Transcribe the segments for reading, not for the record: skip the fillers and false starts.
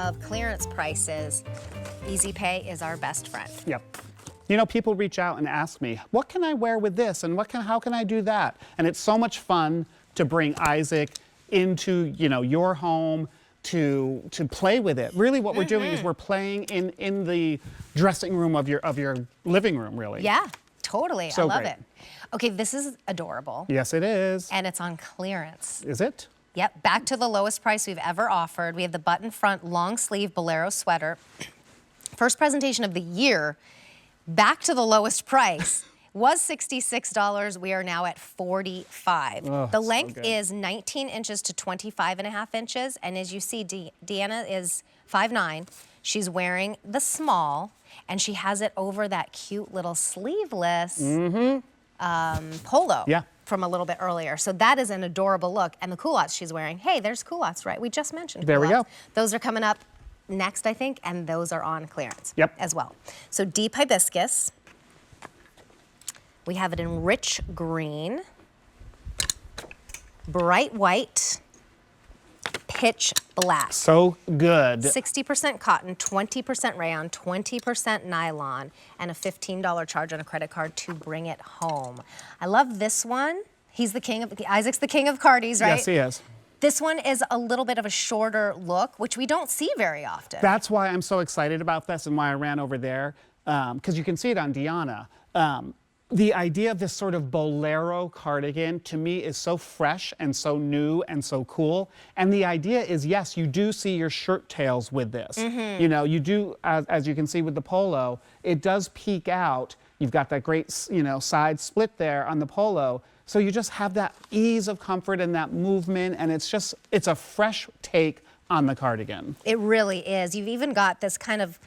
Of clearance prices, Easy Pay is our best friend. Yep. You know, people reach out and ask me, what can I wear with this and how can I do that? And it's so much fun to bring Isaac into, your home to play with it. Really what we're doing is we're playing in the dressing room of your living room, really. Yeah, totally. So I love great. it. Okay, this is adorable. Yes, it is. And it's on clearance. Is it? Yep, back to the lowest price we've ever offered. We have the button front long sleeve Bolero sweater. First presentation of the year, back to the lowest price. Was $66, we are now at $45. Oh, the length so good. is 19 inches to 25.5 inches. And as you see, Deanna is 5'9". She's wearing the small, and she has it over that cute little sleeveless polo. Yeah. From a little bit earlier. So that is an adorable look. And the culottes she's wearing, hey, there's culottes, right? We just mentioned There we culottes. go. Those are coming up next, I think, and those are on clearance as well. So deep hibiscus. We have it in rich green, bright white, pitch black. So good. 60% cotton, 20% rayon, 20% nylon, and a $15 charge on a credit card to bring it home. I love this one. He's the king of, Isaac's the king of cardis, right? Yes, he is. This one is a little bit of a shorter look, which we don't see very often. That's why I'm so excited about this and why I ran over there, because you can see it on Deanna. The idea of this sort of Bolero cardigan, to me, is so fresh and so new and so cool. And the idea is, yes, you do see your shirt tails with this. You do, as you can see with the polo, it does peek out. You've got that great, side split there on the polo. So you just have that ease of comfort and that movement, and it's a fresh take on the cardigan. It really is. You've even got this kind of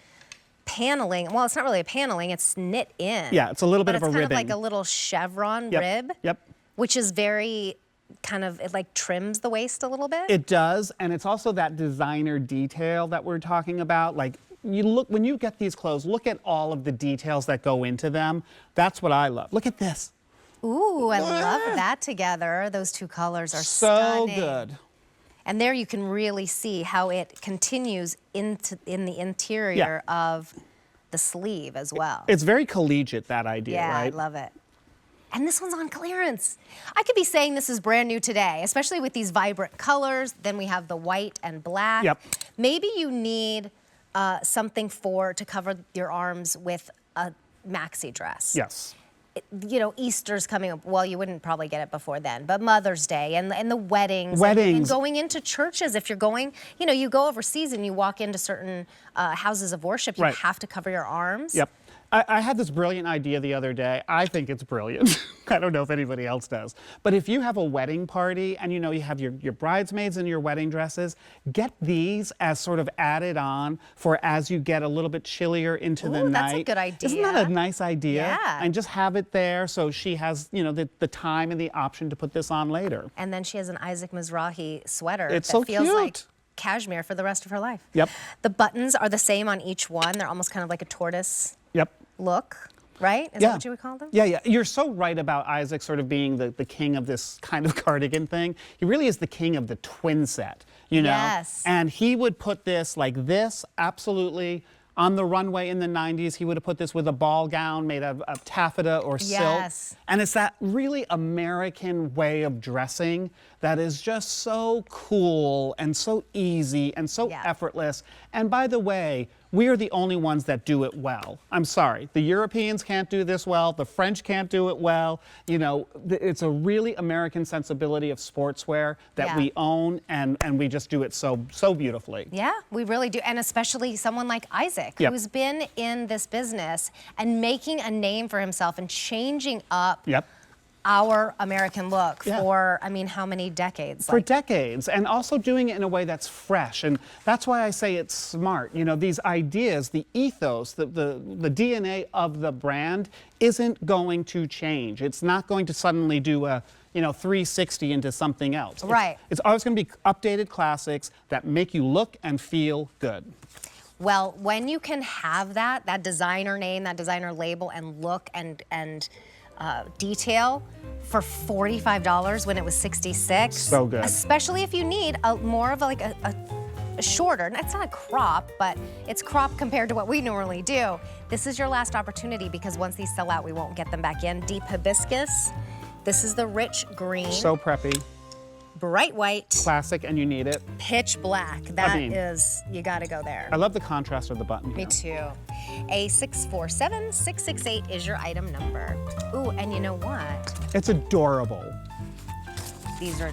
paneling. Well, it's not really a paneling, it's knit in. Yeah, it's a little bit of a ribbing. It's kind of like a little chevron rib. Yep. Which is very it like trims the waist a little bit. It does, and it's also that designer detail that we're talking about. Like, when you get these clothes, look at all of the details that go into them. That's what I love. Look at this. Ooh, I love that together. Those two colors are so stunning. good. And there you can really see how it continues in the interior of the sleeve as well. It's very collegiate, that idea, right? Yeah, I love it. And this one's on clearance. I could be saying this is brand new today, especially with these vibrant colors. Then we have the white and black. Yep. Maybe you need something to cover your arms with a maxi dress. Yes. Easter's coming up. Well, you wouldn't probably get it before then, but Mother's Day and the weddings. And going into churches. If you're going, you go overseas and you walk into certain houses of worship, you have to cover your arms. Yep. I had this brilliant idea the other day. I think it's brilliant. I don't know if anybody else does. But if you have a wedding party and you have your bridesmaids in your wedding dresses, get these as sort of added on for as you get a little bit chillier into the night. That's a good idea. Isn't that a nice idea? Yeah. And just have it there so she has, the time and the option to put this on later. And then she has an Isaac Mizrahi sweater It's that so feels cute. like cashmere for the rest of her life. Yep. The buttons are the same on each one. They're almost kind of like a tortoise look, right? Is that what you would call them? Yeah. You're so right about Isaac sort of being the king of this kind of cardigan thing. He really is the king of the twin set, Yes. And he would put this like this, absolutely. On the runway in the 90s, he would have put this with a ball gown made of taffeta or silk. And it's that really American way of dressing that is just so cool and so easy and so effortless. And by the way, we are the only ones that do it well. I'm sorry. The Europeans can't do this well. The French can't do it well. It's a really American sensibility of sportswear that we own, and we just do it so beautifully. Yeah, we really do. And especially someone like Isaac, who's been in this business and making a name for himself and changing up our American look for, how many decades? For decades, and also doing it in a way that's fresh. And that's why I say it's smart. These ideas, the ethos, the DNA of the brand isn't going to change. It's not going to suddenly do a 360 into something else. Right. It's always going to be updated classics that make you look and feel good. Well, when you can have that designer name, that designer label and look and detail for $45 when it was $66. So good. Especially if you need more of a shorter. And it's not a crop, but it's crop compared to what we normally do. This is your last opportunity because once these sell out, we won't get them back in. Deep hibiscus. This is the rich green. So preppy. Bright white. Classic, and you need it. Pitch black. That is, you gotta go there. I love the contrast of the button here. Me too. A647668 is your item number. Ooh, and you know what? It's adorable. These are